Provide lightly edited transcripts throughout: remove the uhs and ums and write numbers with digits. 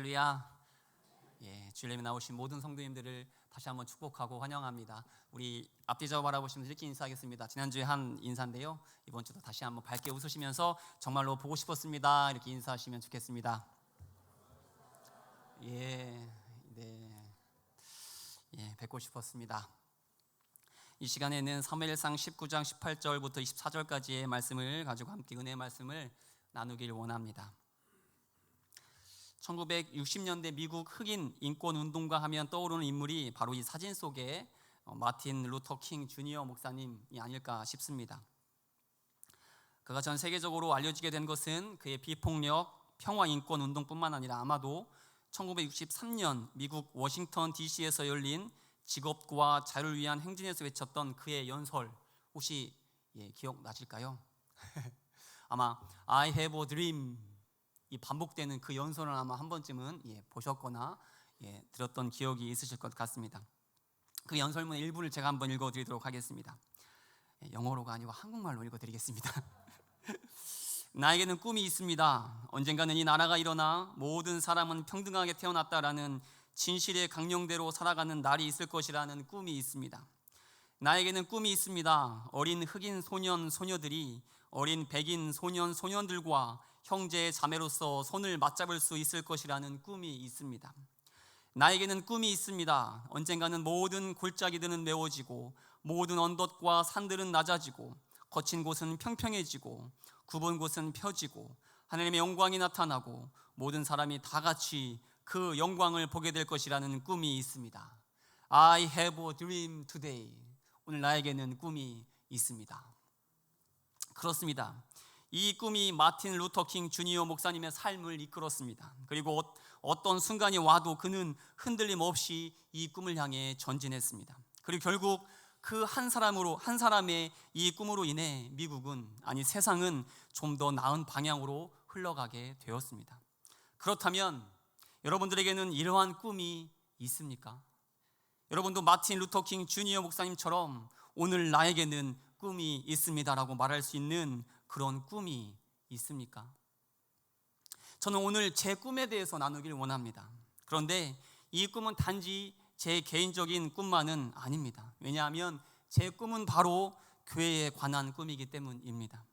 할렐루야. 주일 예배 나오신 모든 성도님들을 다시 한번 축복하고 환영합니다. 우리 앞뒤좌우 바라보시면서 이렇게 인사하겠습니다. 지난주에 한 인사인데요, 이번 주도 다시 한번 밝게 웃으시면서 정말로 보고 싶었습니다 이렇게 인사하시면 좋겠습니다. 뵙고 싶었습니다. 이 시간에는 사무엘상 19장 18절부터 24절까지의 말씀을 가지고 함께 은혜의 말씀을 나누길 원합니다. 1960년대 미국 흑인 인권 운동가 하면 떠오르는 인물이 바로 이 사진 속에 마틴 루터 킹 주니어 목사님이 아닐까 싶습니다. 그가 전 세계적으로 알려지게 된 것은 그의 비폭력 평화 인권 운동뿐만 아니라 아마도 1963년 미국 워싱턴 DC에서 열린 직업과 자유를 위한 행진에서 외쳤던 그의 연설, 혹시 기억나실까요? 아마 I have a dream, 이 반복되는 그 연설을 아마 한 번쯤은 보셨거나 들었던 기억이 있으실 것 같습니다. 그 연설문의 일부를 제가 한번 읽어드리도록 하겠습니다. 영어로가 아니고 한국말로 읽어드리겠습니다. 나에게는 꿈이 있습니다. 언젠가는 이 나라가 일어나 모든 사람은 평등하게 태어났다라는 진실의 강령대로 살아가는 날이 있을 것이라는 꿈이 있습니다. 나에게는 꿈이 있습니다. 어린 흑인 소년 소녀들이 어린 백인 소년 소년들과 형제 자매로서 손을 맞잡을 수 있을 것이라는 꿈이 있습니다. 나에게는 꿈이 있습니다. 언젠가는 모든 골짜기들은 메워지고 모든 언덕과 산들은 낮아지고 거친 곳은 평평해지고 굽은 곳은 펴지고 하나님의 영광이 나타나고 모든 사람이 다 같이 그 영광을 보게 될 것이라는 꿈이 있습니다. I have a dream today. 오늘 나에게는 꿈이 있습니다. 그렇습니다. 이 꿈이 마틴 루터 킹 주니어 목사님의 삶을 이끌었습니다. 그리고 어떤 순간이 와도 그는 흔들림 없이 이 꿈을 향해 전진했습니다. 그리고 결국 그 한 사람의 이 꿈으로 인해 미국은, 아니 세상은 좀 더 나은 방향으로 흘러가게 되었습니다. 그렇다면 여러분들에게는 이러한 꿈이 있습니까? 여러분도 마틴 루터 킹 주니어 목사님처럼 오늘 나에게는 꿈이 있습니다라고 말할 수 있는 그런 꿈이 있습니까? 저는 오늘 제 꿈에 대해서 나누길 원합니다. 그런데 이 꿈은 단지 제 개인적인 꿈만은 아닙니다. 왜냐하면 제 꿈은 바로 교회에 관한 꿈이기 때문입니다.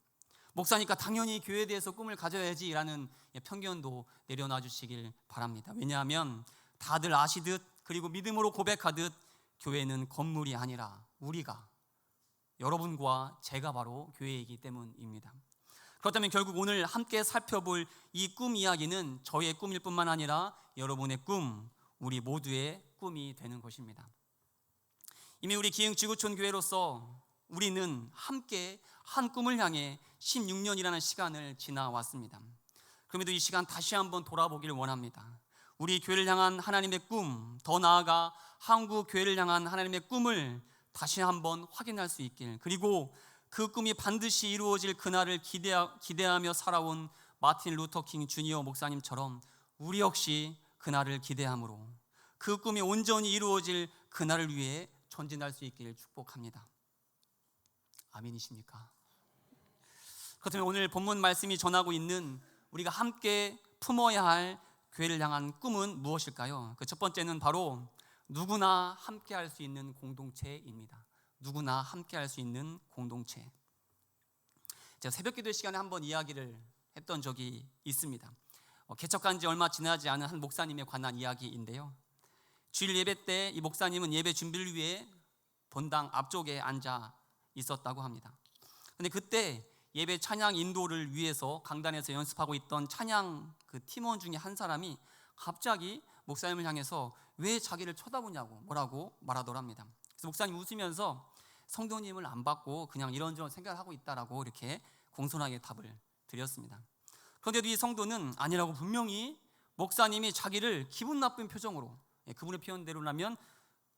목사니까 당연히 교회에 대해서 꿈을 가져야지라는 편견도 내려놔 주시길 바랍니다. 왜냐하면 다들 아시듯, 그리고 믿음으로 고백하듯 교회는 건물이 아니라 우리가, 여러분과 제가 바로 교회이기 때문입니다. 그렇다면 결국 오늘 함께 살펴볼 이 꿈 이야기는 저의 꿈일 뿐만 아니라 여러분의 꿈, 우리 모두의 꿈이 되는 것입니다. 이미 우리 기흥지구촌 교회로서 우리는 함께 한 꿈을 향해 16년이라는 시간을 지나왔습니다. 그럼에도 이 시간 다시 한번 돌아보기를 원합니다. 우리 교회를 향한 하나님의 꿈, 더 나아가 한국 교회를 향한 하나님의 꿈을 다시 한번 확인할 수 있길, 그리고 그 꿈이 반드시 이루어질 그날을 기대하며 살아온 마틴 루터 킹 주니어 목사님처럼 우리 역시 그날을 기대함으로 그 꿈이 온전히 이루어질 그날을 위해 전진할 수 있기를 축복합니다. 아멘이십니까? 그렇다면 오늘 본문 말씀이 전하고 있는 우리가 함께 품어야 할 교회를 향한 꿈은 무엇일까요? 그 첫 번째는 바로 누구나 함께 할 수 있는 공동체입니다. 누구나 함께 할 수 있는 공동체. 제가 새벽기도 시간에 한번 이야기를 했던 적이 있습니다. 개척한 지 얼마 지나지 않은 한 목사님에 관한 이야기인데요, 주일 예배 때 이 목사님은 예배 준비를 위해 본당 앞쪽에 앉아 있었다고 합니다. 그런데 그때 예배 찬양 인도를 위해서 강단에서 연습하고 있던 찬양 그 팀원 중에 한 사람이 갑자기 목사님을 향해서 왜 자기를 쳐다보냐고 뭐라고 말하더랍니다. 그래서 목사님 웃으면서 성도님을 안 받고 그냥 이런저런 생각을 하고 있다라고 이렇게 공손하게 답을 드렸습니다. 그런데도 이 성도는 아니라고, 분명히 목사님이 자기를 기분 나쁜 표정으로, 그분의 표현대로라면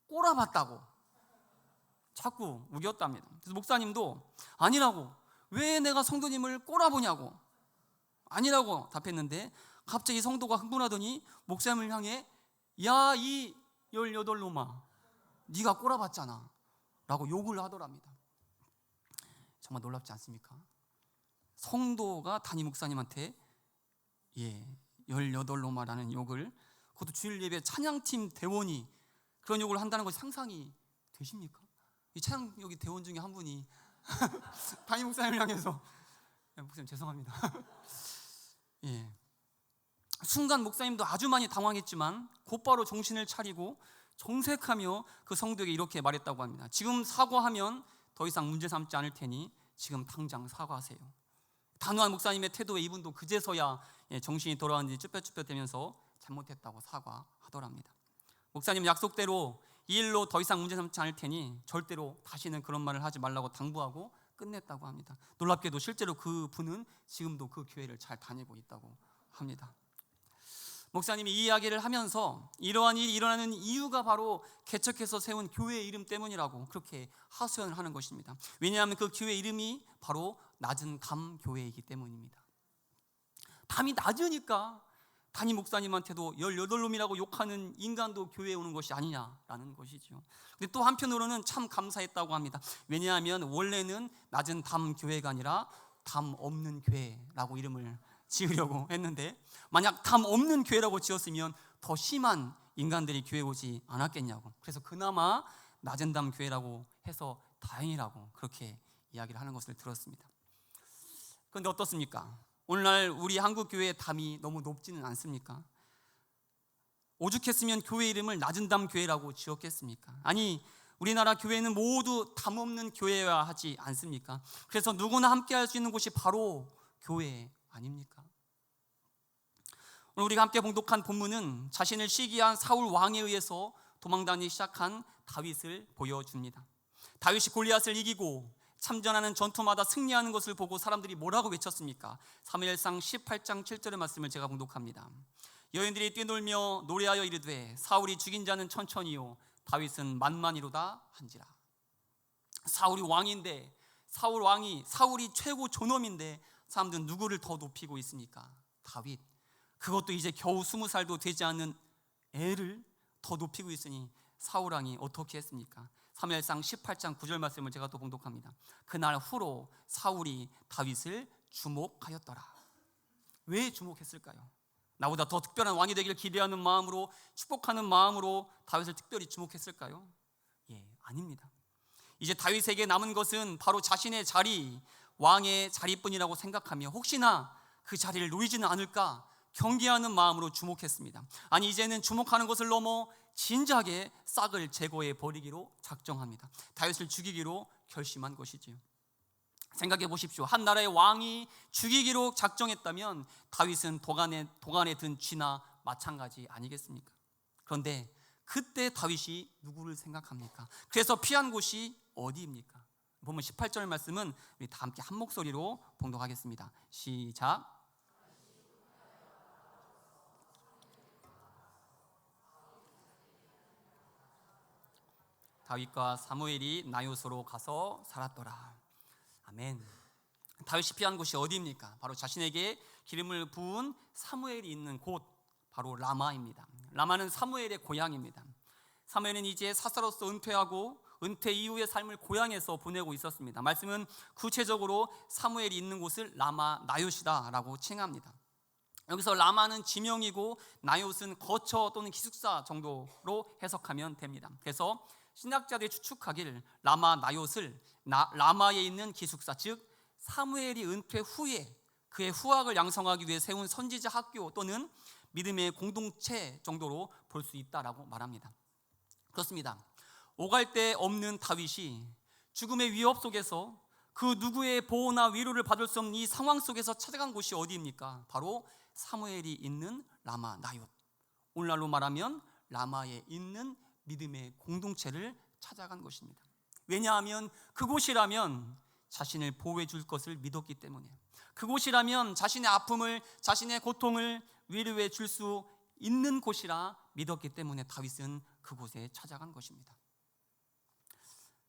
꼬라봤다고 자꾸 우겼답니다. 그래서 목사님도 아니라고, 왜 내가 성도님을 꼬라보냐고, 아니라고 답했는데 갑자기 성도가 흥분하더니 목사님을 향해 야, 이 18놈아, 네가 꼬라봤잖아 라고 욕을 하더랍니다. 정말 놀랍지 않습니까? 성도가 담임 목사님한테 18로마라는 욕을, 그것도 주일 예배 찬양팀 대원이 그런 욕을 한다는 것이 상상이 되십니까? 이 찬양 여기 대원 중에 한 분이 담임 목사님을 향해서, 목사님 죄송합니다. 예. 순간 목사님도 아주 많이 당황했지만 곧바로 정신을 차리고 정색하며 그 성도에게 이렇게 말했다고 합니다. 지금 사과하면 더 이상 문제 삼지 않을 테니 지금 당장 사과하세요. 단호한 목사님의 태도에 이분도 그제서야 정신이 돌아왔는지 쭈뼛쭈뼛대면서 잘못했다고 사과하더랍니다. 목사님 약속대로 이 일로 더 이상 문제 삼지 않을 테니 절대로 다시는 그런 말을 하지 말라고 당부하고 끝냈다고 합니다. 놀랍게도 실제로 그 분은 지금도 그 교회를 잘 다니고 있다고 합니다. 목사님이 이 이야기를 하면서 이러한 일이 일어나는 이유가 바로 개척해서 세운 교회의 이름 때문이라고 그렇게 하소연을 하는 것입니다. 왜냐하면 그 교회 이름이 바로 낮은 담 교회이기 때문입니다. 담이 낮으니까 담임 목사님한테도 18놈이라고 욕하는 인간도 교회에 오는 것이 아니냐라는 것이죠. 근데 또 한편으로는 참 감사했다고 합니다. 왜냐하면 원래는 낮은 담 교회가 아니라 담 없는 교회라고 이름을 지으려고 했는데, 만약 담 없는 교회라고 지었으면 더 심한 인간들이 교회에 오지 않았겠냐고, 그래서 그나마 낮은 담 교회라고 해서 다행이라고 그렇게 이야기를 하는 것을 들었습니다. 그런데 어떻습니까? 오늘날 우리 한국 교회의 담이 너무 높지는 않습니까? 오죽했으면 교회 이름을 낮은 담 교회라고 지었겠습니까? 아니, 우리나라 교회는 모두 담 없는 교회여야 하지 않습니까? 그래서 누구나 함께 할 수 있는 곳이 바로 교회 아닙니까? 오늘 우리가 함께 봉독한 본문은 자신을 시기한 사울 왕에 의해서 도망다니기 시작한 다윗을 보여줍니다. 다윗이 골리앗을 이기고 참전하는 전투마다 승리하는 것을 보고 사람들이 뭐라고 외쳤습니까? 사무엘상 18장 7절의 말씀을 제가 봉독합니다. 여인들이 뛰놀며 노래하여 이르되 사울이 죽인 자는 천천히요 다윗은 만만이로다 한지라. 사울이 왕인데, 사울이 최고 존엄인데 사람들은 누구를 더 높이고 있습니까? 다윗. 그것도 이제 겨우 20살도 되지 않은 애를 더 높이고 있으니 사울 왕이 어떻게 했습니까? 사무엘상 18장 9절 말씀을 제가 또 봉독합니다. 그날 후로 사울이 다윗을 주목하였더라. 왜 주목했을까요? 나보다 더 특별한 왕이 되기를 기대하는 마음으로, 축복하는 마음으로 다윗을 특별히 주목했을까요? 아닙니다. 이제 다윗에게 남은 것은 바로 자신의 자리, 왕의 자리뿐이라고 생각하며 혹시나 그 자리를 놓이지는 않을까 경계하는 마음으로 주목했습니다. 아니, 이제는 주목하는 것을 넘어 진작에 싹을 제거해 버리기로 작정합니다. 다윗을 죽이기로 결심한 것이지요. 생각해 보십시오. 한 나라의 왕이 죽이기로 작정했다면 다윗은 도간에 든 쥐나 마찬가지 아니겠습니까? 그런데 그때 다윗이 누구를 생각합니까? 그래서 피한 곳이 어디입니까? 보면 18절 말씀은 우리 다 함께 한 목소리로 봉독하겠습니다. 시작. 다윗과 사무엘이 나요소로 가서 살았더라. 아멘. 다윗이 피한 곳이 어디입니까? 바로 자신에게 기름을 부은 사무엘이 있는 곳, 바로 라마입니다. 라마는 사무엘의 고향입니다. 사무엘은 이제 사사로서 은퇴하고 은퇴 이후의 삶을 고향에서 보내고 있었습니다. 말씀은 구체적으로 사무엘이 있는 곳을 라마 나요시다라고 칭합니다. 여기서 라마는 지명이고 나요스는 거처 또는 기숙사 정도로 해석하면 됩니다. 그래서 신학자들이 추측하길 라마 나요스를 라마에 있는 기숙사, 즉 사무엘이 은퇴 후에 그의 후학을 양성하기 위해 세운 선지자 학교 또는 믿음의 공동체 정도로 볼 수 있다라고 말합니다. 그렇습니다. 오갈 데 없는 다윗이 죽음의 위협 속에서 그 누구의 보호나 위로를 받을 수 없는 이 상황 속에서 찾아간 곳이 어디입니까? 바로 사무엘이 있는 라마 나옳, 오늘날로 말하면 라마에 있는 믿음의 공동체를 찾아간 것입니다. 왜냐하면 그곳이라면 자신을 보호해 줄 것을 믿었기 때문에, 그곳이라면 자신의 아픔을, 자신의 고통을 위로해 줄 수 있는 곳이라 믿었기 때문에 다윗은 그곳에 찾아간 것입니다.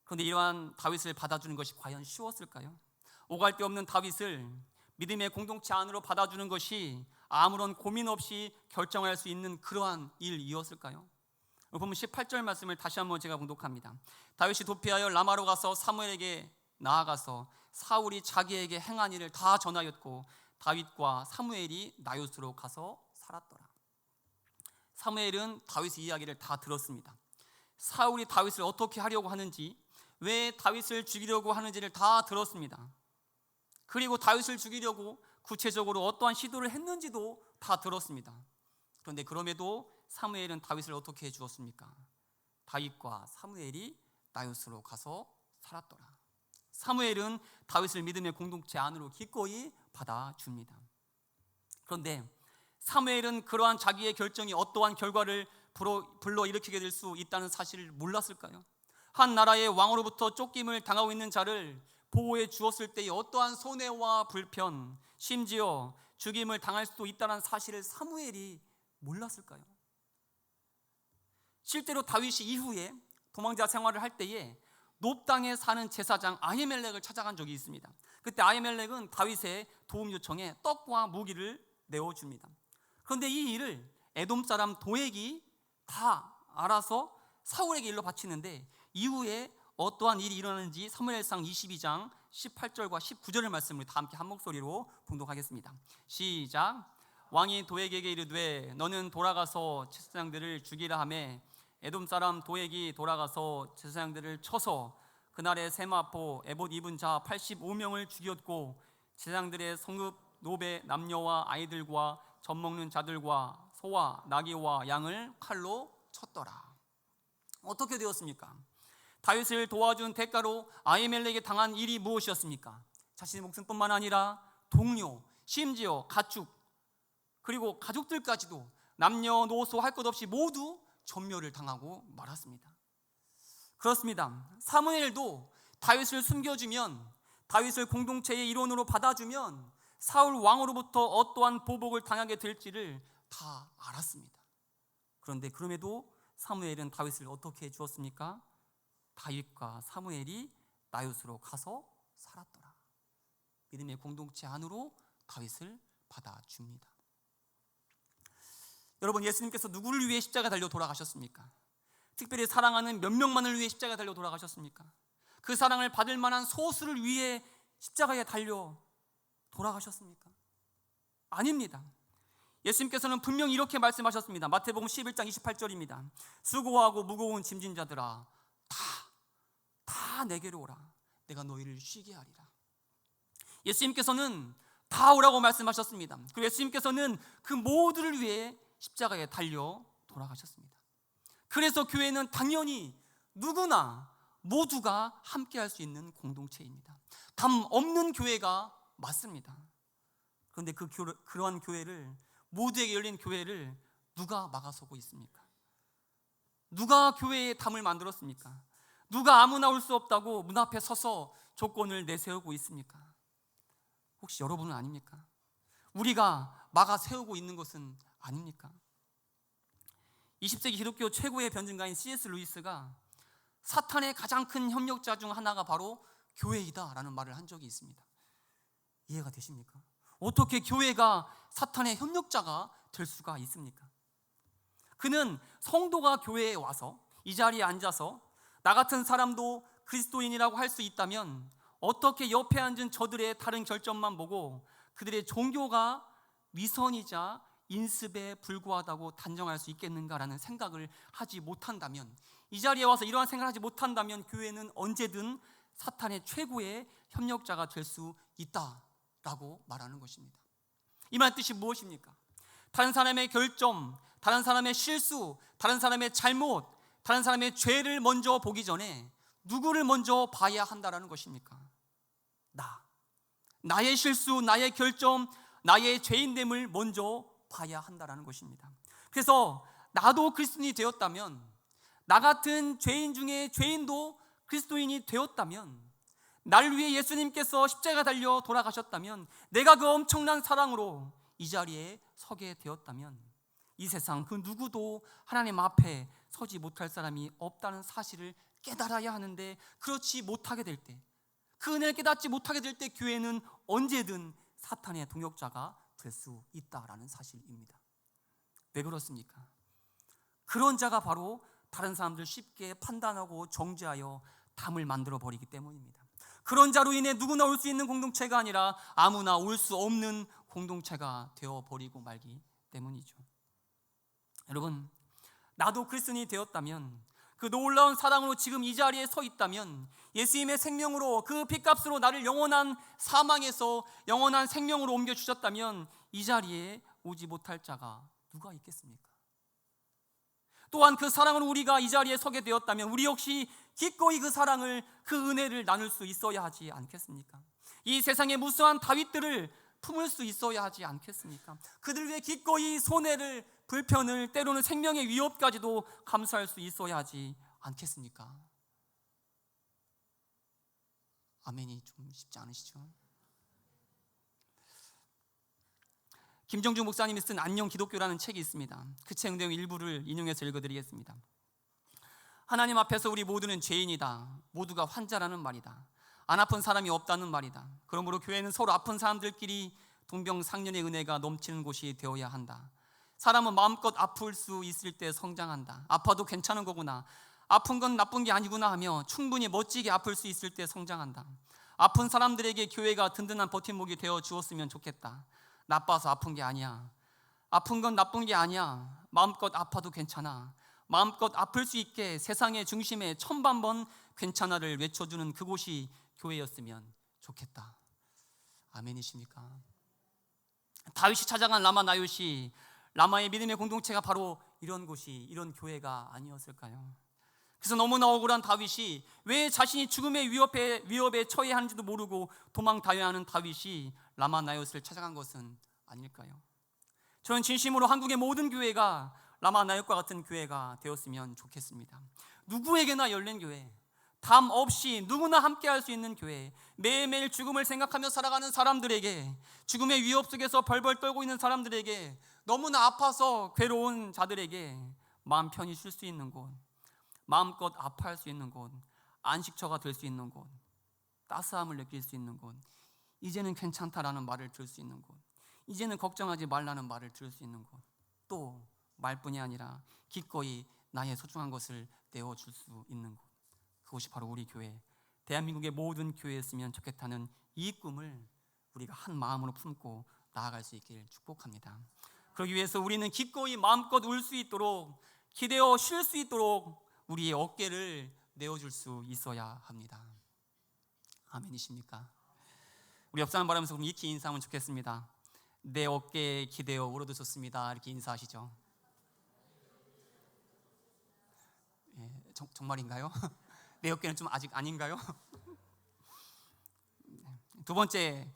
그런데 이러한 다윗을 받아주는 것이 과연 쉬웠을까요? 오갈 데 없는 다윗을 믿음의 공동체 안으로 받아주는 것이 아무런 고민 없이 결정할 수 있는 그러한 일이었을까요? 보면 18절 말씀을 다시 한번 제가 봉독합니다. 다윗이 도피하여 라마로 가서 사무엘에게 나아가서 사울이 자기에게 행한 일을 다 전하였고 다윗과 사무엘이 나요스로 가서 살았더라. 사무엘은 다윗의 이야기를 다 들었습니다. 사울이 다윗을 어떻게 하려고 하는지, 왜 다윗을 죽이려고 하는지를 다 들었습니다. 그리고 다윗을 죽이려고 구체적으로 어떠한 시도를 했는지도 다 들었습니다. 그런데 그럼에도 사무엘은 다윗을 어떻게 해 주었습니까? 다윗과 사무엘이 나요스로 가서 살았더라. 사무엘은 다윗을 믿음의 공동체 안으로 기꺼이 받아줍니다. 그런데 사무엘은 그러한 자기의 결정이 어떠한 결과를 불러일으키게 될 수 있다는 사실을 몰랐을까요? 한 나라의 왕으로부터 쫓김을 당하고 있는 자를 보호해 주었을 때의 어떠한 손해와 불편, 심지어 죽임을 당할 수도 있다는 사실을 사무엘이 몰랐을까요? 실제로 다윗이 이후에 도망자 생활을 할 때에 놉 땅에 사는 제사장 아히멜렉을 찾아간 적이 있습니다. 그때 아히멜렉은 다윗의 도움 요청에 떡과 무기를 내어줍니다. 그런데 이 일을 에돔 사람 도액이 다 알아서 사울에게 일러 바치는데, 이후에 어떠한 일이 일어나는지 사무엘상 22장 18절과 19절의 말씀을 다 함께 한 목소리로 봉독하겠습니다. 시작. 왕이 도액에게 이르되 너는 돌아가서 제사장들을 죽이라 하매 에돔 사람 도액이 돌아가서 제사장들을 쳐서 그날의 세마포 에봇 입은 자 85명을 죽였고 제사장들의 성읍 노베 남녀와 아이들과 젖 먹는 자들과 소와 나귀와 양을 칼로 쳤더라. 어떻게 되었습니까? 다윗을 도와준 대가로 아히멜렉에 당한 일이 무엇이었습니까? 자신의 목숨뿐만 아니라 동료, 심지어 가축, 그리고 가족들까지도 남녀노소 할 것 없이 모두 전멸을 당하고 말았습니다. 그렇습니다. 사무엘도 다윗을 숨겨주면, 다윗을 공동체의 일원으로 받아주면 사울 왕으로부터 어떠한 보복을 당하게 될지를 다 알았습니다. 그런데 그럼에도 사무엘은 다윗을 어떻게 해 주었습니까? 다윗과 사무엘이 나요스로 가서 살았더라. 믿음의 공동체 안으로 다윗을 받아줍니다. 여러분, 예수님께서 누구를 위해 십자가 달려 돌아가셨습니까? 특별히 사랑하는 몇 명만을 위해 십자가 달려 돌아가셨습니까? 그 사랑을 받을 만한 소수를 위해 십자가에 달려 돌아가셨습니까? 아닙니다. 예수님께서는 분명히 이렇게 말씀하셨습니다. 마태복음 11장 28절입니다. 수고하고 무거운 짐진 자들아 다 내게로 오라. 내가 너희를 쉬게 하리라. 예수님께서는 다 오라고 말씀하셨습니다. 그리고 예수님께서는 그 모두를 위해 십자가에 달려 돌아가셨습니다. 그래서 교회는 당연히 누구나 모두가 함께 할 수 있는 공동체입니다. 담 없는 교회가 맞습니다. 그런데 그러한 교회를, 모두에게 열린 교회를 누가 막아서고 있습니까? 누가 교회에 담을 만들었습니까? 누가 아무나 올 수 없다고 문 앞에 서서 조건을 내세우고 있습니까? 혹시 여러분은 아닙니까? 우리가 막아 세우고 있는 것은 아닙니까? 20세기 기독교 최고의 변증가인 C.S. 루이스가 사탄의 가장 큰 협력자 중 하나가 바로 교회이다 라는 말을 한 적이 있습니다. 이해가 되십니까? 어떻게 교회가 사탄의 협력자가 될 수가 있습니까? 그는 성도가 교회에 와서 이 자리에 앉아서 나 같은 사람도 그리스도인이라고 할 수 있다면 어떻게 옆에 앉은 저들의 다른 결점만 보고 그들의 종교가 위선이자 인습에 불과하다고 단정할 수 있겠는가라는 생각을 하지 못한다면, 이 자리에 와서 이러한 생각을 하지 못한다면 교회는 언제든 사탄의 최고의 협력자가 될 수 있다라고 말하는 것입니다. 이 말 뜻이 무엇입니까? 다른 사람의 결점, 다른 사람의 실수, 다른 사람의 잘못, 다른 사람의 죄를 먼저 보기 전에 누구를 먼저 봐야 한다라는 것입니까? 나의 실수, 나의 결점, 나의 죄인됨을 먼저 봐야 한다라는 것입니다. 그래서 나도 그리스도인이 되었다면, 나 같은 죄인 중에 죄인도 그리스도인이 되었다면, 나를 위해 예수님께서 십자가 달려 돌아가셨다면, 내가 그 엄청난 사랑으로 이 자리에 서게 되었다면 이 세상 그 누구도 하나님 앞에 서지 못할 사람이 없다는 사실을 깨달아야 하는데, 그렇지 못하게 될 때, 그 은혜를 깨닫지 못하게 될 때 교회는 언제든 사탄의 동역자가 될 수 있다라는 사실입니다. 왜 그렇습니까? 그런 자가 바로 다른 사람들 쉽게 판단하고 정죄하여 담을 만들어 버리기 때문입니다. 그런 자로 인해 누구나 올 수 있는 공동체가 아니라 아무나 올 수 없는 공동체가 되어버리고 말기 때문이죠. 여러분, 나도 그리스도인이 되었다면, 그 놀라운 사랑으로 지금 이 자리에 서 있다면, 예수님의 생명으로 그 핏값으로 나를 영원한 사망에서 영원한 생명으로 옮겨주셨다면 이 자리에 오지 못할 자가 누가 있겠습니까? 또한 그 사랑으로 우리가 이 자리에 서게 되었다면 우리 역시 기꺼이 그 사랑을, 그 은혜를 나눌 수 있어야 하지 않겠습니까? 이 세상의 무수한 다윗들을 품을 수 있어야 하지 않겠습니까? 그들 위해 기꺼이 손해를, 불편을, 때로는 생명의 위협까지도 감수할 수 있어야 하지 않겠습니까? 아멘이 좀 쉽지 않으시죠? 김정주 목사님이 쓴 안녕 기독교라는 책이 있습니다. 그 책 내용 일부를 인용해서 읽어드리겠습니다. 하나님 앞에서 우리 모두는 죄인이다. 모두가 환자라는 말이다. 안 아픈 사람이 없다는 말이다. 그러므로 교회는 서로 아픈 사람들끼리 동병상련의 은혜가 넘치는 곳이 되어야 한다. 사람은 마음껏 아플 수 있을 때 성장한다. 아파도 괜찮은 거구나, 아픈 건 나쁜 게 아니구나 하며 충분히 멋지게 아플 수 있을 때 성장한다. 아픈 사람들에게 교회가 든든한 버팀목이 되어 주었으면 좋겠다. 나빠서 아픈 게 아니야. 아픈 건 나쁜 게 아니야. 마음껏 아파도 괜찮아. 마음껏 아플 수 있게 세상의 중심에 천만번 괜찮아를 외쳐주는 그곳이 교회였으면 좋겠다. 아멘이십니까? 다윗이 찾아간 라마 나요시, 라마의 믿음의 공동체가 바로 이런 곳이, 이런 교회가 아니었을까요? 그래서 너무나 억울한 다윗이 왜 자신이 죽음의 위협에 처해야 하는지도 모르고 도망다녀야 하는 다윗이 라마 나요스를 찾아간 것은 아닐까요? 저는 진심으로 한국의 모든 교회가 라마 나요스과 같은 교회가 되었으면 좋겠습니다. 누구에게나 열린 교회, 담 없이 누구나 함께 할 수 있는 교회, 매일매일 죽음을 생각하며 살아가는 사람들에게, 죽음의 위협 속에서 벌벌 떨고 있는 사람들에게, 너무나 아파서 괴로운 자들에게 마음 편히 쉴 수 있는 곳, 마음껏 아파할 수 있는 곳, 안식처가 될 수 있는 곳, 따스함을 느낄 수 있는 곳, 이제는 괜찮다라는 말을 들을 수 있는 곳, 이제는 걱정하지 말라는 말을 들을 수 있는 곳, 또 말뿐이 아니라 기꺼이 나의 소중한 것을 내어줄 수 있는 곳, 그것이 바로 우리 교회, 대한민국의 모든 교회였으면 좋겠다는 이 꿈을 우리가 한 마음으로 품고 나아갈 수 있기를 축복합니다. 그러기 위해서 우리는 기꺼이 마음껏 울 수 있도록, 기대어 쉴 수 있도록 우리의 어깨를 내어줄 수 있어야 합니다. 아멘이십니까? 우리 옆 사람 바라면서 그럼 이렇게 인사하면 좋겠습니다. 내 어깨에 기대어 울어도 좋습니다. 이렇게 인사하시죠. 예, 정말인가요? 내 어깨는 좀 아직 아닌가요? 두 번째,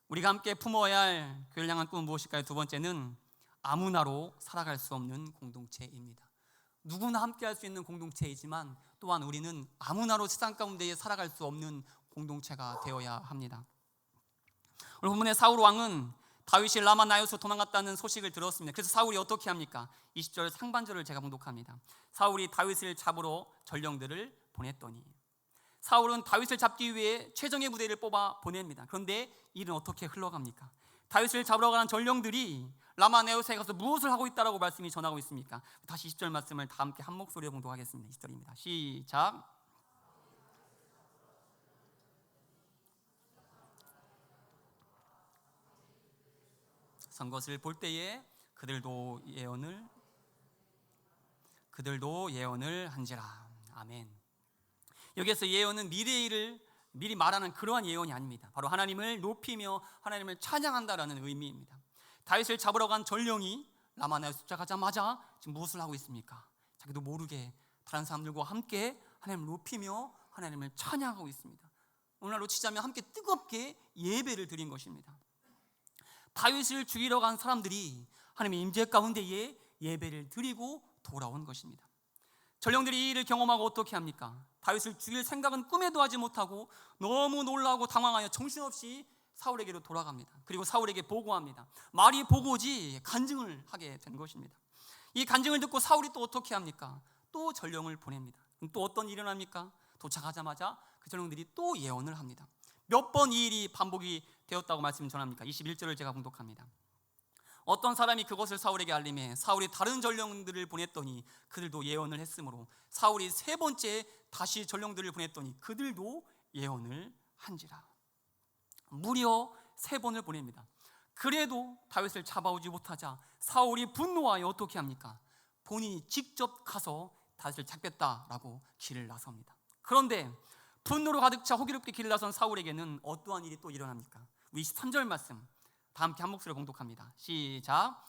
우리가 함께 품어야 할 교회를 향한 꿈은 무엇일까요? 두 번째는 아무나로 살아갈 수 없는 공동체입니다. 누구나 함께 할 수 있는 공동체이지만 또한 우리는 아무나로 세상 가운데에 살아갈 수 없는 공동체가 되어야 합니다. 오늘 본문의 사울 왕은 다윗이 라마 나요스로 도망갔다는 소식을 들었습니다. 그래서 사울이 어떻게 합니까? 20절 상반절을 제가 봉독합니다. 사울이 다윗을 잡으러 전령들을 보냈더니, 사울은 다윗을 잡기 위해 최정예 부대를 뽑아 보냅니다. 그런데 일은 어떻게 흘러갑니까? 다윗을 잡으러 가는 전령들이 라마 나요스에 가서 무엇을 하고 있다라고 말씀이 전하고 있습니까? 다시 20절 말씀을 다 함께 한 목소리로 봉독하겠습니다. 20절입니다. 시작. 선것을 볼 때에 그들도 예언을 한지라. 아멘. 여기에서 예언은 미래의 일을 미리 말하는 그러한 예언이 아닙니다. 바로 하나님을 높이며 하나님을 찬양한다라는 의미입니다. 다윗을 잡으러 간 전령이 라마 나요스 쫓아가자마자 지금 무엇을 하고 있습니까? 자기도 모르게 다른 사람들과 함께 하나님을 높이며 하나님을 찬양하고 있습니다. 오늘날로 치자면 함께 뜨겁게 예배를 드린 것입니다. 다윗을 죽이러 간 사람들이 하나님의 임재 가운데에 예배를 드리고 돌아온 것입니다. 전령들이 이 일을 경험하고 어떻게 합니까? 다윗을 죽일 생각은 꿈에도 하지 못하고 너무 놀라고 당황하여 정신없이 사울에게로 돌아갑니다. 그리고 사울에게 보고합니다. 말이 보고지 간증을 하게 된 것입니다. 이 간증을 듣고 사울이 또 어떻게 합니까? 또 전령을 보냅니다. 또 어떤 일이 일어납니까? 도착하자마자 그 전령들이 또 예언을 합니다. 몇 번 이 일이 반복이 되었다고 말씀 전합니까? 21절을 제가 봉독합니다. 어떤 사람이 그것을 사울에게 알림해 사울이 다른 전령들을 보냈더니 그들도 예언을 했으므로 사울이 세 번째 다시 전령들을 보냈더니 그들도 예언을 한지라. 무려 세 번을 보냅니다. 그래도 다윗을 잡아오지 못하자 사울이 분노하여 어떻게 합니까? 본인이 직접 가서 다윗을 잡겠다라고 길을 나섭니다. 그런데 분노로 가득 차 호기롭게 길을 나선 사울에게는 어떠한 일이 또 일어납니까? 우리 23절 말씀 다 함께 한 목소리로 봉독합니다. 시작.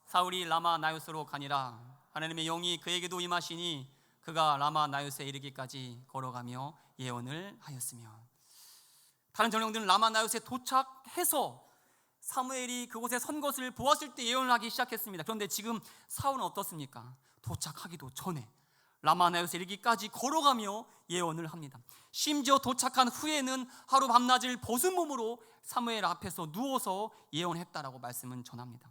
사울이 라마 나요스로 가니라. 하나님의 영이 그에게도 임하시니 그가 라마 나요스에 이르기까지 걸어가며 예언을 하였으며. 다른 전령들은 라마 나요스에 도착해서 사무엘이 그곳에 선 것을 보았을 때 예언을 하기 시작했습니다. 그런데 지금 사울은 어떻습니까? 도착하기도 전에 라마 나요스에 이르기까지 걸어가며 예언을 합니다. 심지어 도착한 후에는 하루 밤낮을 벗은 몸으로 사무엘 앞에서 누워서 예언했다라고 말씀은 전합니다.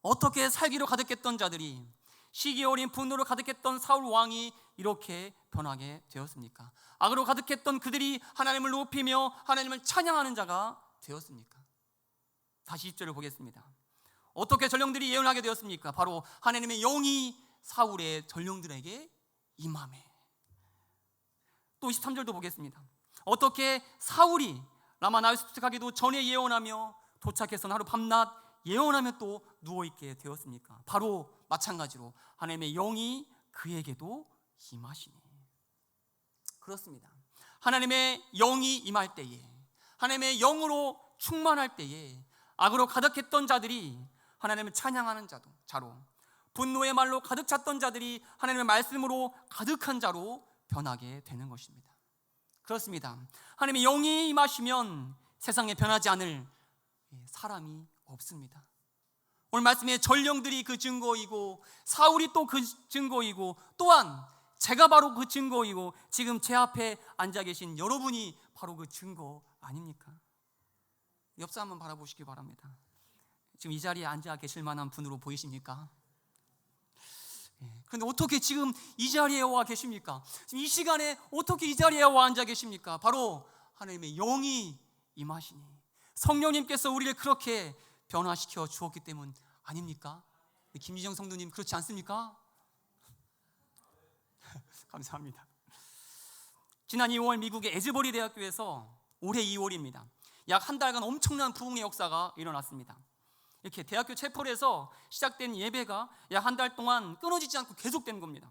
어떻게 살기로 가득했던 자들이, 시기 어린 분노로 가득했던 사울 왕이 이렇게 변하게 되었습니까? 악으로 가득했던 그들이 하나님을 높이며 하나님을 찬양하는 자가 되었습니까? 40절을 보겠습니다. 어떻게 전령들이 예언을 하게 되었습니까? 바로 하나님의 영이 사울의 전령들에게 임함에. 또 23절도 보겠습니다. 어떻게 사울이 라마 나요스에 도착하기도 전에 예언하며 도착해서는 하루 밤낮 예언하며 또 누워있게 되었습니까? 바로 마찬가지로 하나님의 영이 그에게도 임하시니. 그렇습니다. 하나님의 영이 임할 때에, 하나님의 영으로 충만할 때에 악으로 가득했던 자들이 하나님을 찬양하는 자로, 분노의 말로 가득 찼던 자들이 하나님의 말씀으로 가득한 자로 변하게 되는 것입니다. 그렇습니다. 하나님의 영이 임하시면 세상에 변하지 않을 사람이 없습니다. 오늘 말씀의 전령들이 그 증거이고 사울이 또 그 증거이고 또한 제가 바로 그 증거이고 지금 제 앞에 앉아 계신 여러분이 바로 그 증거 아닙니까? 옆 사람 한번 바라보시기 바랍니다. 지금 이 자리에 앉아 계실 만한 분으로 보이십니까? 그런데 어떻게 지금 이 자리에 와 계십니까? 지금 이 시간에 어떻게 이 자리에 와 앉아 계십니까? 바로 하나님의 영이 임하시니 성령님께서 우리를 그렇게 변화시켜 주었기 때문 아닙니까? 김지정 성도님 그렇지 않습니까? 감사합니다. 지난 2월 미국의 에즈버리 대학교에서 올해 2월입니다. 약 한 달간 엄청난 부흥의 역사가 일어났습니다. 이렇게 대학교 채플에서 시작된 예배가 약 한 달 동안 끊어지지 않고 계속된 겁니다.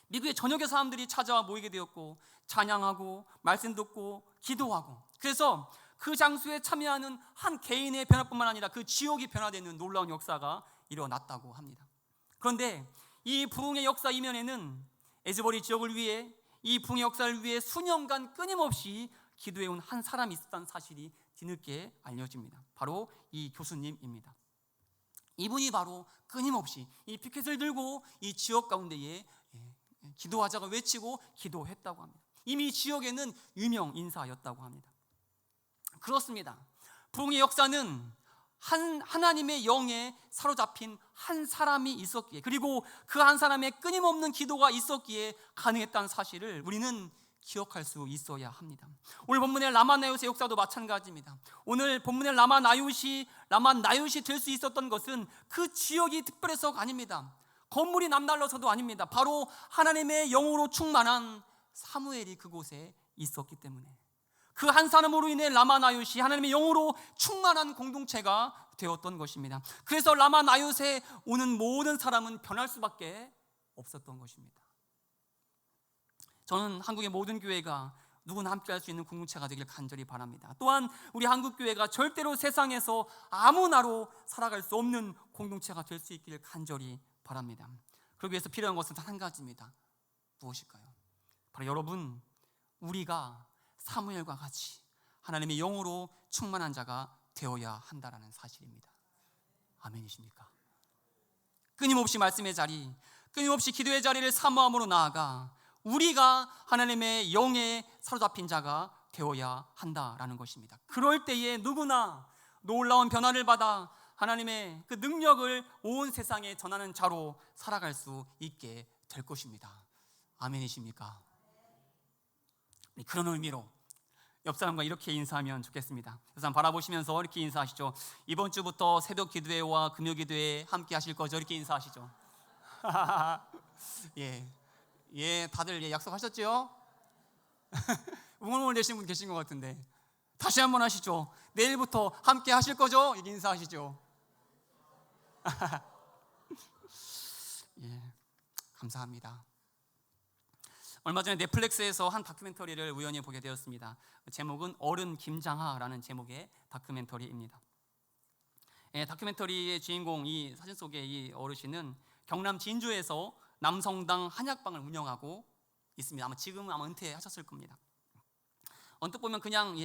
미국의 전역의 사람들이 찾아와 모이게 되었고 찬양하고 말씀 듣고 기도하고, 그래서 그 장소에 참여하는 한 개인의 변화뿐만 아니라 그 지역이 변화되는 놀라운 역사가 일어났다고 합니다. 그런데 이 부흥의 역사 이면에는 에즈버리 지역을 위해, 이 부흥의 역사를 위해 수년간 끊임없이 기도해온 한 사람이 있었다는 사실이 뒤늦게 알려집니다. 바로 이 교수님입니다. 이분이 바로 끊임없이 이 피켓을 들고 이 지역 가운데에 기도하자고 외치고 기도했다고 합니다. 이미 지역에는 유명 인사였다고 합니다. 그렇습니다. 부흥의 역사는 하나님의 영에 사로잡힌 한 사람이 있었기에, 그리고 그 한 사람의 끊임없는 기도가 있었기에 가능했다는 사실을 우리는 기억할 수 있어야 합니다. 오늘 본문의 라마 나요스의 역사도 마찬가지입니다. 오늘 본문의 라마 나요시 될 수 있었던 것은 그 지역이 특별해서가 아닙니다. 건물이 남달라서도 아닙니다. 바로 하나님의 영으로 충만한 사무엘이 그곳에 있었기 때문에, 그 한 사람으로 인해 라마 나요시 하나님의 영으로 충만한 공동체가 되었던 것입니다. 그래서 라마 나요스에 오는 모든 사람은 변할 수밖에 없었던 것입니다. 저는 한국의 모든 교회가 누구나 함께 할 수 있는 공동체가 되길 간절히 바랍니다. 또한 우리 한국교회가 절대로 세상에서 아무나로 살아갈 수 없는 공동체가 될 수 있기를 간절히 바랍니다. 그러기 위해서 필요한 것은 단 한 가지입니다. 무엇일까요? 바로 여러분, 우리가 사무엘과 같이 하나님의 영으로 충만한 자가 되어야 한다라는 사실입니다. 아멘이십니까? 끊임없이 말씀의 자리, 끊임없이 기도의 자리를 사모함으로 나아가 우리가 하나님의 영에 사로잡힌 자가 되어야 한다라는 것입니다. 그럴 때에 누구나 놀라운 변화를 받아 하나님의 그 능력을 온 세상에 전하는 자로 살아갈 수 있게 될 것입니다. 아멘이십니까? 그런 의미로 옆 사람과 이렇게 인사하면 좋겠습니다. 옆 사람 바라보시면서 이렇게 인사하시죠. 이번 주부터 새벽 기도회와 금요 기도회 함께 하실 거죠? 이렇게 인사하시죠. 다들 약속하셨죠? 응원을 내신 분 계신 것 같은데 다시 한번 하시죠. 내일부터 함께 하실 거죠? 이렇게 인사하시죠. 예, 감사합니다. 얼마 전에 넷플릭스에서 한 다큐멘터리를 우연히 보게 되었습니다. 제목은 어른 김장하라는 제목의 다큐멘터리입니다. 예, 다큐멘터리의 주인공, 이 사진 속의 이 어르신은 경남 진주에서 남성당 한약방을 운영하고 있습니다. 지금은 은퇴하셨을 겁니다. 언뜻 보면 그냥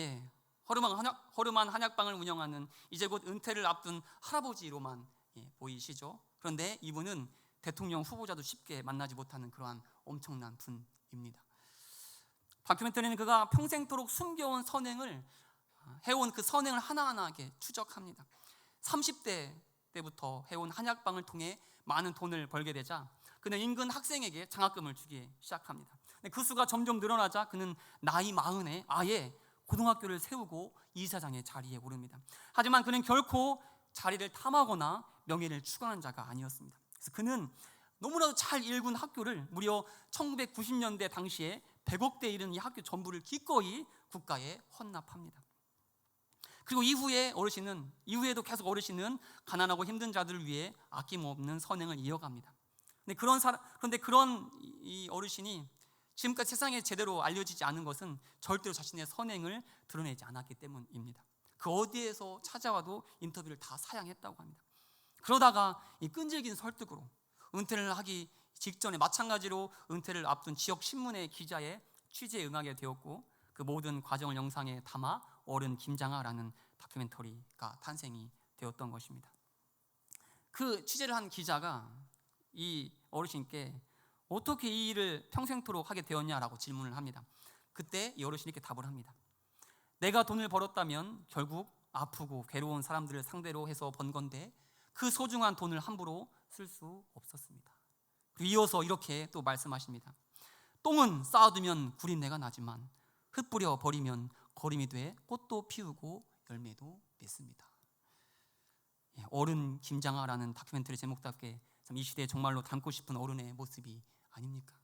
허름한 한약방을 운영하는 이제 곧 은퇴를 앞둔 할아버지로만 보이시죠. 그런데 이분은 대통령 후보자도 쉽게 만나지 못하는 그러한 엄청난 분입니다. 다큐멘터리는 그가 평생토록 숨겨온 선행을 해온 그 선행을 하나하나 이렇게 추적합니다. 30대 때부터 해온 한약방을 통해 많은 돈을 벌게 되자 그는 인근 학생에게 장학금을 주기 시작합니다. 그 수가 점점 늘어나자 그는 나이 40에 아예 고등학교를 세우고 이사장의 자리에 오릅니다. 하지만 그는 결코 자리를 탐하거나 명예를 추구하는 자가 아니었습니다. 그래서 그는 너무나도 잘 일군 학교를 무려 1990년대 당시에 100억대에 이르는 이 학교 전부를 기꺼이 국가에 헌납합니다. 그리고 이후에도 계속 어르신은 가난하고 힘든 자들을 위해 아낌없는 선행을 이어갑니다. 그런데 그런 이 어르신이 지금까지 세상에 제대로 알려지지 않은 것은 절대로 자신의 선행을 드러내지 않았기 때문입니다. 그 어디에서 찾아와도 인터뷰를 다 사양했다고 합니다. 그러다가 이 끈질긴 설득으로 은퇴를 하기 직전에 마찬가지로 은퇴를 앞둔 지역 신문의 기자의 취재에 응하게 되었고 그 모든 과정을 영상에 담아 어른 김장하라는 다큐멘터리가 탄생이 되었던 것입니다. 그 취재를 한 기자가 이 어르신께 어떻게 이 일을 평생토록 하게 되었냐라고 질문을 합니다. 그때 이 어르신이 이렇게 답을 합니다. 내가 돈을 벌었다면 결국 아프고 괴로운 사람들을 상대로 해서 번 건데 그 소중한 돈을 함부로 쓸 수 없었습니다. 그리고 이어서 이렇게 또 말씀하십니다. 똥은 쌓아두면 구린내가 나지만 흩뿌려 버리면 거름이 돼 꽃도 피우고 열매도 맺습니다. 어른 김장하라는 다큐멘터리 제목답게 이 시대에 정말로 닮고 싶은 어른의 모습이 아닙니까?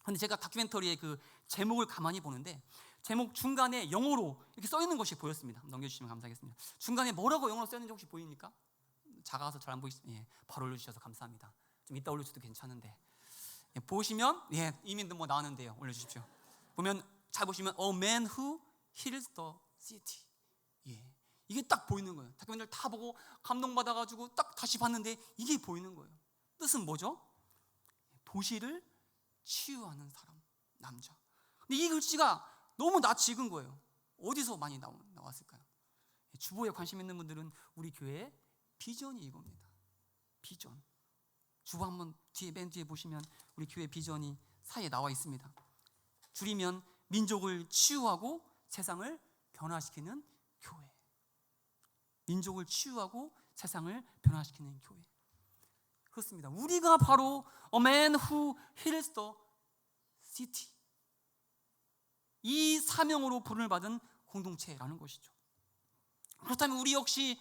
그런데 제가 다큐멘터리의 그 제목을 가만히 보는데 제목 중간에 영어로 이렇게 써 있는 것이 보였습니다. 넘겨주시면 감사하겠습니다. 중간에 뭐라고 영어로 써 있는지 혹시 보입니까? 작아서 잘 안 보이시죠? 바로 올려주셔서 감사합니다. 좀 이따 올려주셔도 괜찮은데 보시면 이미 뭐 나왔는데요. 올려주십시오. 보면 잘 보시면 A man who heals the city. 이게 딱 보이는 거예요. 다큐멘터리를 다 보고 감동받아가지고 딱 다시 봤는데 이게 보이는 거예요. 뜻은 뭐죠? 도시를 치유하는 사람, 남자. 근데 이 글씨가 너무 낯이 익은 거예요. 어디서 많이 나왔을까요? 주보에 관심 있는 분들은 우리 교회의 비전이 이겁니다. 비전. 주보 한번 맨 뒤에 보시면 우리 교회 비전이 사이에 나와 있습니다. 줄이면 민족을 치유하고 세상을 변화시키는 교회. 민족을 치유하고 세상을 변화시키는 교회. 그렇습니다. 우리가 바로 A man who heals the city. 이 사명으로 부름을 받은 공동체라는 것이죠. 그렇다면 우리 역시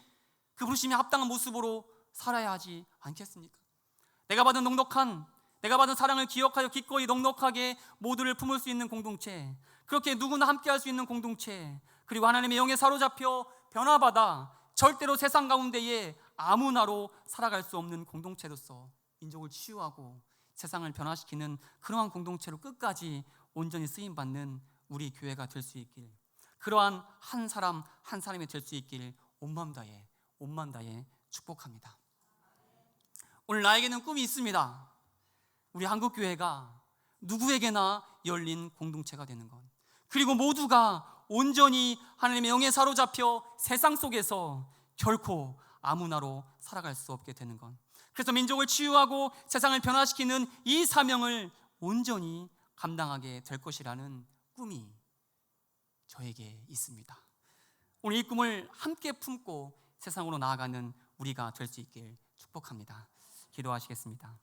그 부르심에 합당한 모습으로 살아야 하지 않겠습니까? 내가 받은 사랑을 기억하여 기꺼이 넉넉하게 모두를 품을 수 있는 공동체, 그렇게 누구나 함께 할 수 있는 공동체, 그리고 하나님의 영에 사로잡혀 변화받아 절대로 세상 가운데에 아무나로 살아갈 수 없는 공동체로서 민족을 치유하고 세상을 변화시키는 그러한 공동체로 끝까지 온전히 쓰임받는 우리 교회가 될 수 있길, 그러한 한 사람 한 사람이 될 수 있길 온 마음 다해 축복합니다. 오늘 나에게는 꿈이 있습니다. 우리 한국교회가 누구에게나 열린 공동체가 되는 것, 그리고 모두가 온전히 하나님의 영에 사로잡혀 세상 속에서 결코 아무나로 살아갈 수 없게 되는 것, 그래서 민족을 치유하고 세상을 변화시키는 이 사명을 온전히 감당하게 될 것이라는 꿈이 저에게 있습니다. 오늘 이 꿈을 함께 품고 세상으로 나아가는 우리가 될 수 있길 축복합니다. 기도하시겠습니다.